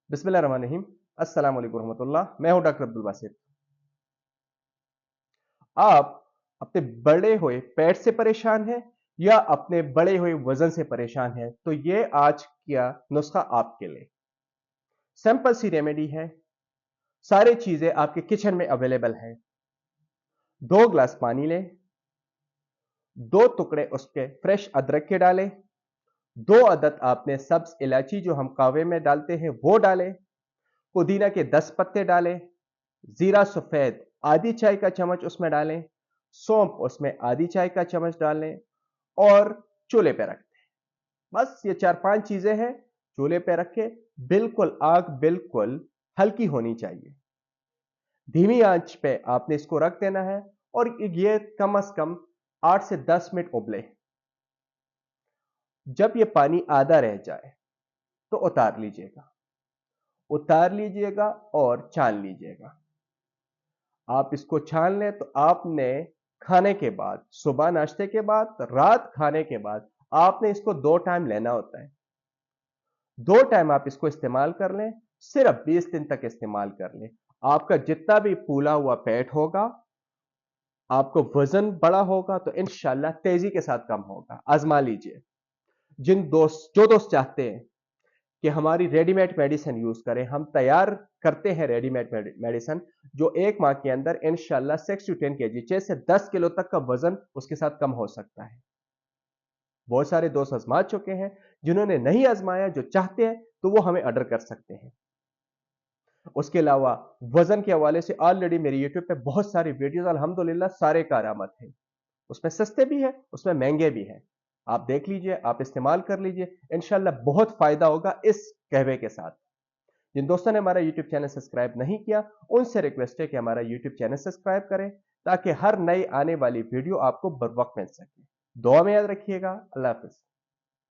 बिस्मिल्लाहिर्रहमानिर्रहीम। अस्सलाम वालेकुम रहमतुल्लाह। मैं हूं डॉक्टर अब्दुल बासित। आप अपने बढ़े हुए पेट से परेशान हैं या अपने बढ़े हुए वजन से परेशान हैं, तो ये आज का नुस्खा आपके लिए सिंपल सी रेमेडी है। सारी चीजें आपके किचन में अवेलेबल है। 2 गिलास पानी लें, 2 टुकड़े उसके फ्रेश अदरक के डालें, 2 अदद आपने सब्ज इलायची जो हम कावे में डालते हैं वो डालें, पुदीना के 10 पत्ते डालें, जीरा सफेद आधी चाय का चम्मच उसमें डालें, सौंफ उसमें आधी चाय का चम्मच डालें और चूल्हे पे रख दें। बस ये 4-5 चीजें हैं। चूल्हे पे रख के बिल्कुल आग बिल्कुल हल्की होनी चाहिए। धीमी आंच पे आपने इसको रख देना है और ये कम से कम 8 से 10 मिनट उबले। जब ये पानी आधा रह जाए तो उतार लीजिएगा और छान लीजिएगा। आप इसको छान लें तो आपने खाने के बाद, सुबह नाश्ते के बाद, रात खाने के बाद आपने इसको 2 टाइम लेना होता है। 2 टाइम आप इसको इस्तेमाल कर लें, सिर्फ 20 दिन तक इस्तेमाल कर लें। आपका जितना भी फूला हुआ पेट होगा, आपको वजन बड़ा होगा तो इंशाल्लाह तेजी के साथ कम होगा। आजमा लीजिए। जो दोस्त चाहते हैं कि हमारी रेडीमेड मेडिसिन यूज करें, हम तैयार करते हैं रेडीमेड मेडिसिन जो 1 माह के अंदर इंशाल्लाह 6 to 10 kg 6 से 10 किलो तक का वजन उसके साथ कम हो सकता है। बहुत सारे दोस्त आजमा चुके हैं। जिन्होंने नहीं आजमाया, जो चाहते हैं, तो वो हमें ऑर्डर कर सकते हैं। उसके अलावा वजन के हवाले से ऑलरेडी मेरी यूट्यूब पे बहुत सारी वीडियोस अल्हम्दुलिल्लाह सारे कारआमद हैं। उसमें सस्ते भी है, उसमें महंगे भी हैं। आप देख लीजिए, आप इस्तेमाल कर लीजिए, इंशाल्लाह बहुत फायदा होगा इस कहवे के साथ। जिन दोस्तों ने हमारा यूट्यूब चैनल सब्सक्राइब नहीं किया, उनसे रिक्वेस्ट है कि हमारा यूट्यूब चैनल सब्सक्राइब करें ताकि हर नई आने वाली वीडियो आपको बर वक्त मिल सके। दुआ में याद रखिएगा। अल्लाह हाफिज।